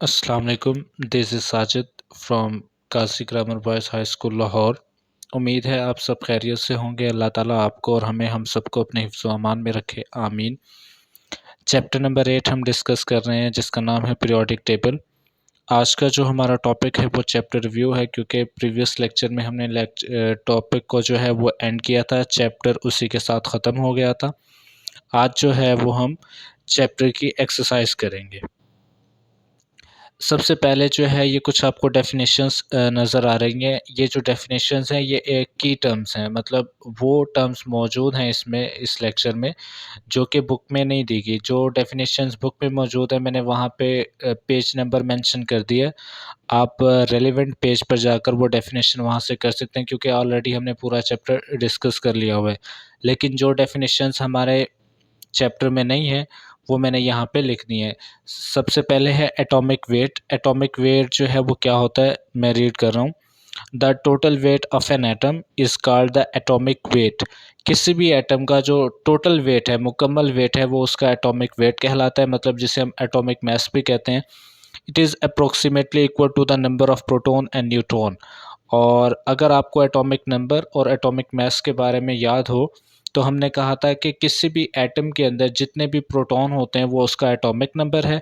अस्सलाम वालेकुम, this is Sajid from Qazi grammar boys high school Lahore. उम्मीद है आप सब खैरियत से होंगे। अल्लाह ताला आपको और हमें हम सबको अपने हिफ्ज़ व अमान में रखे, आमीन। चैप्टर नंबर 8 हम डिस्कस कर रहे हैं जिसका नाम है पीरियोडिक टेबल। आज का जो हमारा टॉपिक है वो चैप्टर रिव्यू है, क्योंकि प्रीवियस लेक्चर में हमने टॉपिक को जो है वो एंड किया था, चैप्टर उसी के साथ ख़त्म हो गया था। आज जो है वो हम चैप्टर की एक्सरसाइज करेंगे। सबसे पहले जो है ये कुछ आपको डेफिनेशंस नज़र आ रही हैं। ये जो डेफिनेशंस हैं ये एक की टर्म्स हैं, मतलब वो टर्म्स मौजूद हैं इसमें इस लेक्चर में जो कि बुक में नहीं दी गई। जो डेफिनेशंस बुक में मौजूद है मैंने वहाँ पे पेज नंबर मेंशन कर दिया है। आप रेलेवेंट पेज पर जाकर वो डेफिनेशन वहाँ से कर सकते हैं, क्योंकि ऑलरेडी हमने पूरा चैप्टर डिस्कस कर लिया हुआ है। लेकिन जो डेफिनेशंस हमारे चैप्टर में नहीं है वो मैंने यहाँ पे लिख दी है। सबसे पहले है एटॉमिक वेट। एटॉमिक वेट जो है वो क्या होता है, मैं रीड कर रहा हूँ। The total weight of an atom is called the atomic weight. किसी भी एटम का जो टोटल वेट है, मुकम्मल वेट है, वो उसका एटॉमिक वेट कहलाता है, मतलब जिसे हम एटॉमिक मास भी कहते हैं। It is approximately equal to the number of proton and neutron. और अगर आपको एटॉमिक नंबर और एटॉमिक मास के बारे में याद हो तो हमने कहा था कि किसी भी एटम के अंदर जितने भी प्रोटॉन होते हैं वो उसका एटॉमिक नंबर है,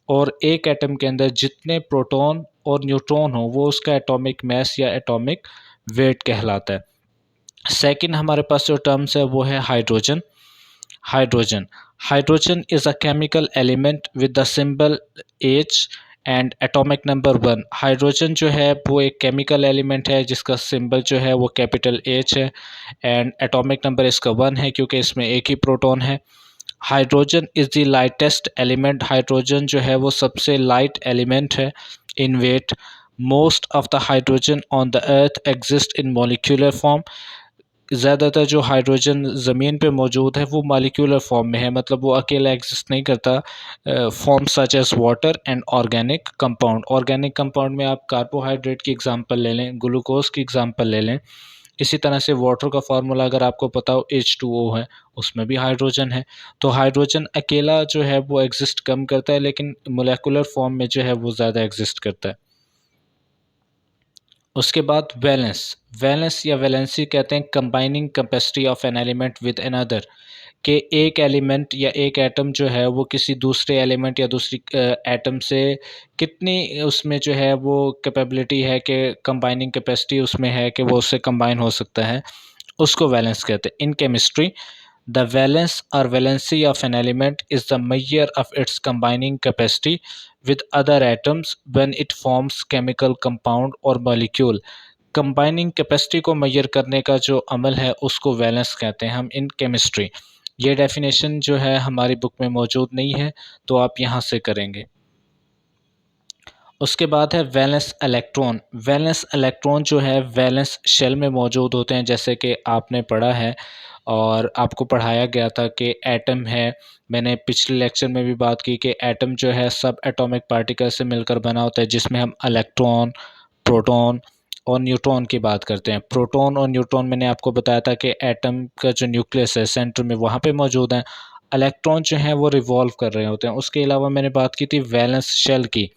और एक एटम के अंदर जितने प्रोटॉन और न्यूट्रॉन हो वो उसका एटॉमिक मास या एटॉमिक वेट कहलाता है। सेकंड हमारे पास जो टर्म्स है वो है hydrogen. Hydrogen hydrogen is a chemical element with the symbol H and atomic number 1। Hydrogen जो है वो एक केमिकल एलिमेंट है जिसका सिंबल जो है वो कैपिटल H है, एंड एटॉमिक नंबर इसका 1 है क्योंकि इसमें एक ही प्रोटॉन है। Hydrogen is the lightest element. Hydrogen जो है वो सबसे लाइट एलिमेंट है in weight. Most of the hydrogen on the earth exist in molecular form. ज़्यादातर जो हाइड्रोजन ज़मीन पे मौजूद है वो मॉलिक्यूलर फॉर्म में है, मतलब वो अकेला एग्जिस्ट नहीं करता। Form such as water and organic compound. Organic compound में आप कार्बोहाइड्रेट की एग्जांपल ले लें, ग्लूकोज की एग्जांपल ले लें। इसी तरह से वाटर का फार्मूला अगर आपको पता हो H2O है, उसमें भी हाइड्रोजन है। तो हाइड्रोजन अकेला जो है वो एग्जिस्ट कम करता है, लेकिन मोलेकुलर फॉर्म में जो है वो ज़्यादा एग्जिस्ट करता है। उसके बाद वैलेंस। वैलेंस या वैलेंसी कहते हैं combining capacity of an element with another, कि एक एलिमेंट या एक एटम जो है वो किसी दूसरे एलिमेंट या दूसरी एटम से कितनी उसमें जो है वो कैपेबिलिटी है, कि कंबाइनिंग कैपेसिटी उसमें है कि वो उससे कंबाइन हो सकता है, उसको वैलेंस कहते हैं। इन केमिस्ट्री द वैलेंस और valency of an element is the measure of its combining capacity with other atoms when it forms chemical compound और molecule। कंबाइनिंग कैपेसिटी को मेजर करने का जो अमल है उसको वैलेंस कहते हैं हम इन केमिस्ट्री। ये डेफिनेशन जो है हमारी बुक में मौजूद नहीं है, तो आप यहाँ से करेंगे। उसके बाद है वैलेंस इलेक्ट्रॉन। वैलेंस इलेक्ट्रॉन जो है वैलेंस शेल में मौजूद होते हैं, जैसे कि आपने पढ़ा है और आपको पढ़ाया गया था कि एटम है। मैंने पिछले लेक्चर में भी बात की कि एटम जो है सब एटॉमिक पार्टिकल से मिलकर बना होता है, जिसमें हम इलेक्ट्रॉन, प्रोटॉन और न्यूट्रॉन की बात करते हैं। प्रोटॉन और न्यूट्रॉन मैंने आपको बताया था कि एटम का जो न्यूक्लियस है सेंटर में वहाँ पे मौजूद हैं। इलेक्ट्रॉन जो हैं वो रिवॉल्व कर रहे होते हैं। उसके अलावा मैंने बात की थी वैलेंस शेल की।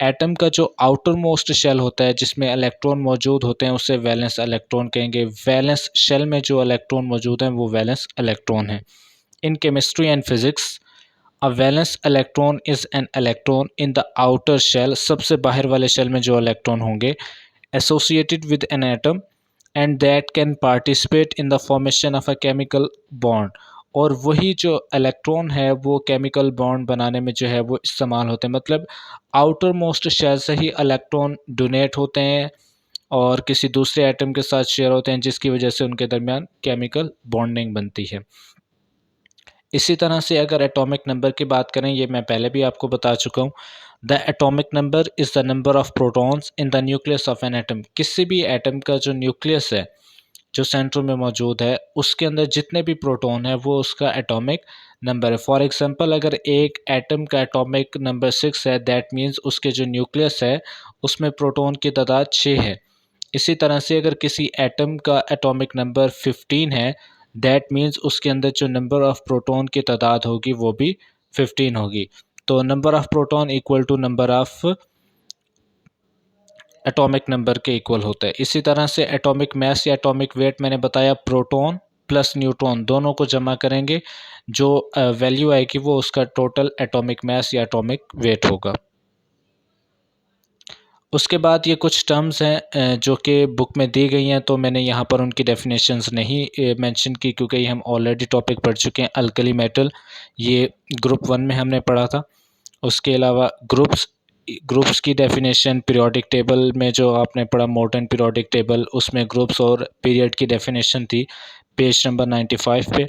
एटम का जो आउटर मोस्ट शेल होता है जिसमें इलेक्ट्रॉन मौजूद होते हैं उसे वैलेंस इलेक्ट्रॉन कहेंगे। वैलेंस शेल में जो इलेक्ट्रॉन मौजूद हैं वो वैलेंस इलेक्ट्रॉन है। In chemistry and physics a valence electron is an electron in the outer shell. सबसे बाहर वाले शेल में जो इलेक्ट्रॉन होंगे associated with an atom and that can participate in the formation of a chemical bond. और वही जो electron है वो केमिकल बॉन्ड बनाने में जो है वो इस्तेमाल होते हैं, मतलब आउटर मोस्ट शेल से ही इलेक्ट्रॉन डोनेट होते हैं और किसी दूसरे एटम के साथ शेयर होते हैं, जिसकी वजह से उनके दरमियान केमिकल बॉन्डिंग बनती है। इसी तरह से अगर एटॉमिक नंबर की बात करें, ये मैं पहले भी आपको बता चुका हूँ। The atomic number is the number of protons in the nucleus of an atom. किसी भी एटम का जो न्यूक्लियस है जो सेंटर में मौजूद है उसके अंदर जितने भी प्रोटॉन है वो उसका एटॉमिक नंबर है। फॉर एग्जांपल अगर एक एटम का एटॉमिक नंबर 6 है, दैट मीन्स उसके जो न्यूक्लियस है उसमें प्रोटॉन की तादाद 6 है। इसी तरह से अगर किसी एटम का एटॉमिक नंबर 15 है, दैट मीन्स उसके अंदर जो नंबर ऑफ प्रोटॉन की तादाद होगी वो भी 15 होगी। तो number of proton equal to number of atomic number के इक्वल होता है। इसी तरह से एटॉमिक मास या एटॉमिक वेट मैंने बताया प्रोटॉन प्लस न्यूट्रॉन दोनों को जमा करेंगे, जो वैल्यू आएगी वो उसका टोटल एटॉमिक मास या एटॉमिक वेट होगा। उसके बाद ये कुछ टर्म्स हैं जो कि बुक में दी गई हैं, तो मैंने यहाँ पर उनकी डेफिनेशंस नहीं मेंशन की क्योंकि ये हम ऑलरेडी टॉपिक पढ़ चुके हैं। अल्कली मेटल ये ग्रुप 1 में हमने पढ़ा था। उसके अलावा ग्रुप्स की डेफिनेशन पीरियोडिक टेबल में जो आपने पढ़ा मोर्टन पीरियोडिक टेबल, उसमें ग्रुप्स और पीरियड की डेफिनेशन थी पेज नंबर 95 पे।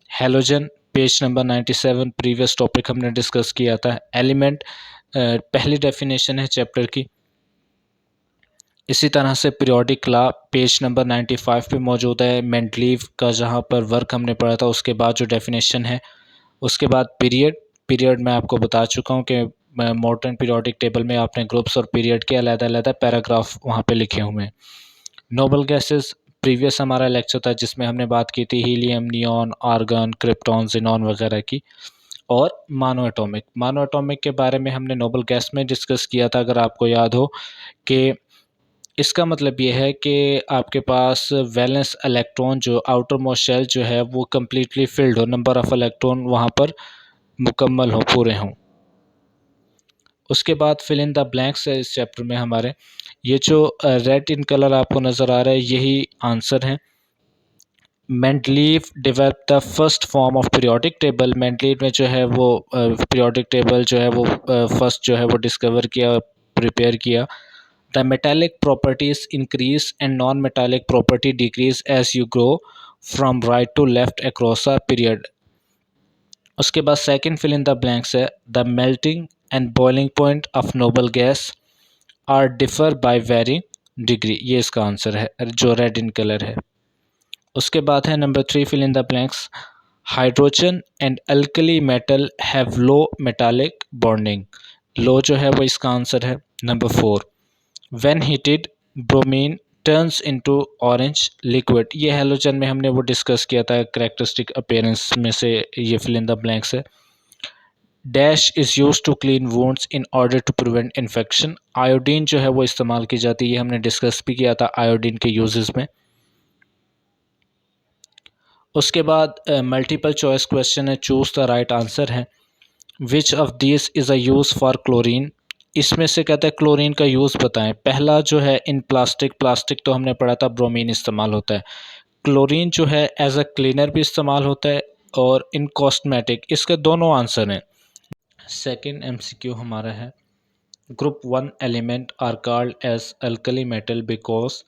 Halogen page number 97 previous topic हमने डिस्कस किया था। एलिमेंट पहली डेफिनेशन है चैप्टर की। इसी तरह से पीरियोडिक लॉ पेज नंबर 95 पे मौजूद है। मेंडलीव का जहाँ पर वर्क हमने पढ़ा था उसके बाद जो डेफिनेशन है। उसके बाद पीरियड मैं आपको बता चुका हूँ कि मॉडर्न पीरियोडिक टेबल में आपने ग्रुप्स और पीरियड के अलग-अलग पैराग्राफ वहाँ पे लिखे हुए हैं। नोबल गैसेस प्रीवियस हमारा लेक्चर था जिसमें हमने बात की थी helium, neon, argon, krypton, xenon वगैरह की। और मानो एटॉमिक के बारे में हमने नोबल गैस में डिस्कस किया था, अगर आपको याद हो, कि इसका मतलब ये है कि आपके पास वैलेंस इलेक्ट्रॉन जो आउटर मोस्ट शेल जो है वो कम्प्लीटली फिल्ड हो, नंबर ऑफ इलेक्ट्रॉन वहाँ पर मुकम्मल हो, पूरे हों। उसके बाद फिल इन द ब्लैंक्स है इस चैप्टर में हमारे। ये जो रेड इन कलर आपको नज़र आ रहा है यही आंसर है। Mendeleev develop the first form of periodic table. Mendeleev में जो है वो पीरियोडिक टेबल जो है वो फर्स्ट जो है वो डिस्कवर किया, प्रिपेयर किया। The metallic properties increase and non metallic property decrease as you grow from right to left across a period. उसके बाद second fill in the blanks है the melting and boiling point of noble gas are differ by varying degree. ये इसका answer है जो red in colour है। उसके बाद है number 3 fill in the blanks hydrogen and alkali metal have low metallic bonding. Low जो है वो इसका आंसर है। Number 4 when heated bromine turns into orange liquid. ये हेलोजन में हमने वो डिस्कस किया था, कैरेक्टरिस्टिक अपीयरेंस में से ये फिल इन द ब्लैंक्स है। Dash is use to clean wounds in order to prevent infection. Iodine जो है वो इस्तेमाल की जाती है, ये हमने डिस्कस भी किया था आयोडीन के यूजेस में। उसके बाद मल्टीपल चॉइस क्वेश्चन है, चूज़ द राइट आंसर है। Which of this is a use for chlorine. इसमें से कहता है क्लोरीन का यूज़ बताएं। पहला जो है इन प्लास्टिक तो हमने पढ़ा था ब्रोमीन इस्तेमाल होता है। क्लोरीन जो है एज अ क्लीनर भी इस्तेमाल होता है और इन कॉस्मेटिक, इसके दोनों आंसर हैं। सेकंड एमसीक्यू हमारा है group 1 element are called as alkali metal because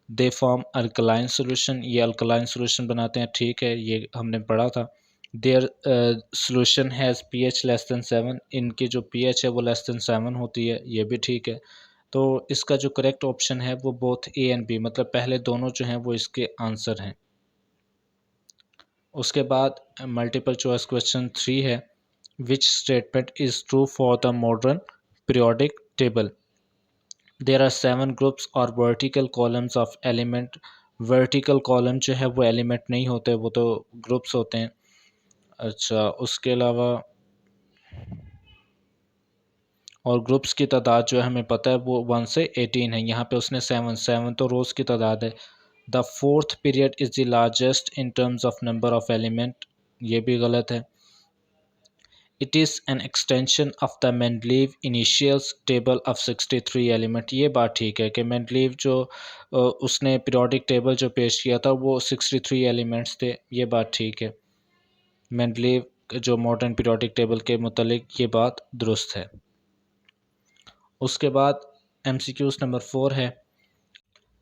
they form alkaline solution. ये अल्कलाइन सोल्यूशन बनाते हैं, ठीक है, ये हमने पढ़ा था। Their solution has pH less than 7। इनकी जो पीएच है वो लेस देन 7 होती है, ये भी ठीक है। तो इसका जो करेक्ट ऑप्शन है वो बोथ ए एंड बी, मतलब पहले दोनों जो हैं वो इसके आंसर हैं। उसके बाद मल्टीपल चॉइस क्वेश्चन 3 है which statement is true for the modern periodic table. There are 7 groups और vertical columns of element. Vertical column जो है वो एलिमेंट नहीं होते, वो तो ग्रुप्स होते हैं। अच्छा, उसके अलावा और ग्रुप्स की तादाद जो है हमें पता है वो 1 से 18 है। यहाँ पे उसने 7 तो रोज़ की तादाद है। The fourth period is the largest in terms of number of element, ये भी गलत है। It is an extension of the Mendeleev initials table of 63 element. ये बात ठीक है कि मेंडलीव जो उसने पीरियोडिक टेबल जो पेश किया था वो 63 एलिमेंट्स थे, ये बात ठीक है। मेंडलीव जो मॉडर्न पीरियोडिक टेबल के मुतालिक ये बात दुरुस्त है। उसके बाद एमसीक्यूज नंबर 4 है।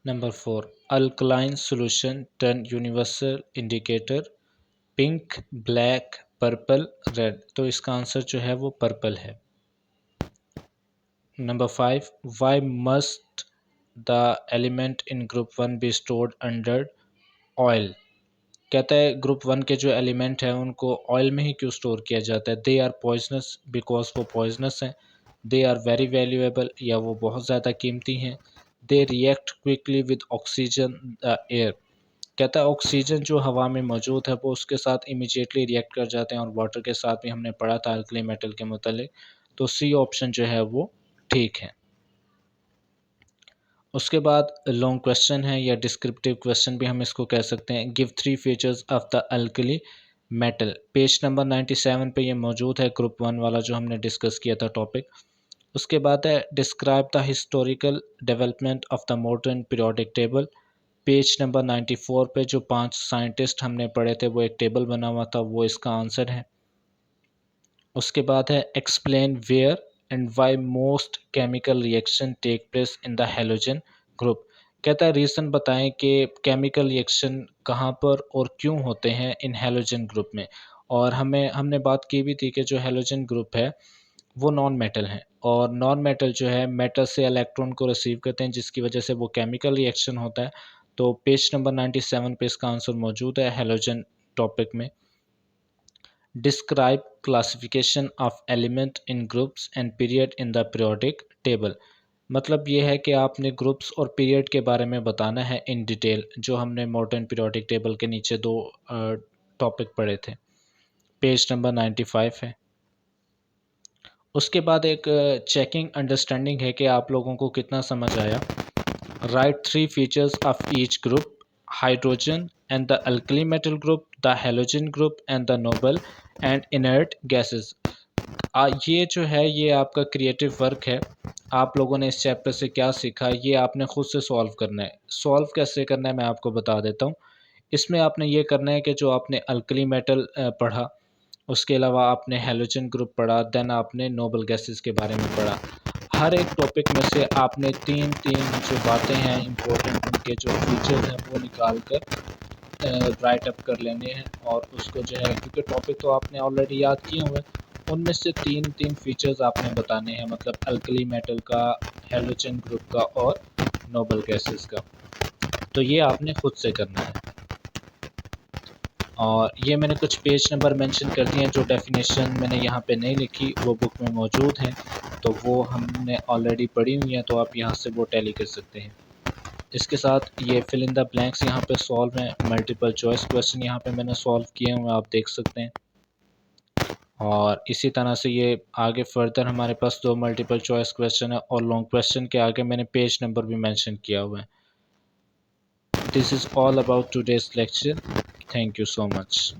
Number 4 alkaline solution turn universal indicator pink, black, purple, red. तो इसका आंसर जो है वो पर्पल है। Number 5 why must the element in group 1 be stored under oil. कहता है ग्रुप 1 के जो एलिमेंट हैं उनको ऑयल में ही क्यों स्टोर किया जाता है? दे आर पॉइजनस, बिकॉज वो पॉइजनस हैं। दे आर वेरी वैल्यूएबल, या वो बहुत ज़्यादा कीमती हैं। They react quickly with oxygen the air. कहता है ऑक्सीजन जो हवा में मौजूद है वो उसके साथ इमीडिएटली रिएक्ट कर जाते हैं, और वाटर के साथ भी हमने पढ़ा था अल्कली मेटल के मुतालिक। तो सी ऑप्शन जो है वो ठीक है। उसके बाद लॉन्ग क्वेश्चन है, या डिस्क्रिप्टिव क्वेश्चन भी हम इसको कह सकते हैं। Give 3 features of the alkali metal. Page number 97 पे ये मौजूद है, ग्रुप 1 वाला जो हमने डिस्कस किया था टॉपिक। उसके बाद है describe the historical development of the modern periodic table. Page number 94 पे जो 5 साइंटिस्ट हमने पढ़े थे वो एक टेबल बना हुआ था, वो इसका आंसर है। उसके बाद है explain where and why most chemical reaction take place in the halogen group. कहता है रीज़न बताएं कि केमिकल रिएक्शन कहाँ पर और क्यों होते हैं इन हेलोजन ग्रुप में। और हमने बात की भी थी कि जो हेलोजन ग्रुप है वो नॉन मेटल हैं, और नॉन मेटल जो है मेटल से इलेक्ट्रॉन को रिसीव करते हैं, जिसकी वजह से वो केमिकल रिएक्शन होता है। तो पेज नंबर 97 पे इसका आंसर मौजूद है हेलोजन टॉपिक में। Describe classification of element in groups and period in the periodic table. मतलब ये है कि आपने ग्रुप्स और पीरियड के बारे में बताना है इन डिटेल, जो हमने मॉडर्न पीरियोडिक टेबल के नीचे 2 टॉपिक पढ़े थे। पेज नंबर 95 है। उसके बाद एक चेकिंग अंडरस्टैंडिंग है कि आप लोगों को कितना समझ आया। Right 3 features of each group, hydrogen and the alkali metal group, the halogen group and the noble and inert gases. ये जो है ये आपका क्रिएटिव वर्क है। आप लोगों ने इस चैप्टर से क्या सीखा ये आपने खुद से सॉल्व करना है। सॉल्व कैसे करना है मैं आपको बता देता हूँ। इसमें आपने ये करना है कि जो आपने अल्कली मेटल पढ़ा, उसके अलावा आपने हेलोजन ग्रुप पढ़ा, देन आपने नोबल गैसेस के बारे में पढ़ा। हर एक टॉपिक में से आपने 3-3 जो बातें हैं इम्पोर्टेंट, उनके जो फीचर्स हैं वो निकाल कर राइट अप कर लेने हैं, और उसको जो है क्योंकि टॉपिक तो आपने ऑलरेडी याद किए हुए हैं, उनमें से 3-3 फीचर्स आपने बताने हैं, मतलब अल्कली मेटल का, हेलोजन ग्रुप का और नोबल गैसेस का। तो ये आपने खुद से करना है। और ये मैंने कुछ पेज नंबर मेंशन कर दिए हैं, जो डेफिनेशन मैंने यहाँ पे नहीं लिखी वो बुक में मौजूद हैं, तो वो हमने ऑलरेडी पढ़ी हुई हैं, तो आप यहाँ से वो टैली कर सकते हैं। इसके साथ ये फिल इन द ब्लैंक्स यहाँ पे सॉल्व हैं, मल्टीपल चॉइस क्वेश्चन यहाँ पे मैंने सॉल्व किए हुए आप देख सकते हैं। और इसी तरह से ये आगे फर्दर हमारे पास 2 मल्टीपल चॉइस क्वेश्चन है, और लॉन्ग क्वेश्चन के आगे मैंने पेज नंबर भी मेंशन किया हुआ है। This is all about today's lecture. Thank you so much.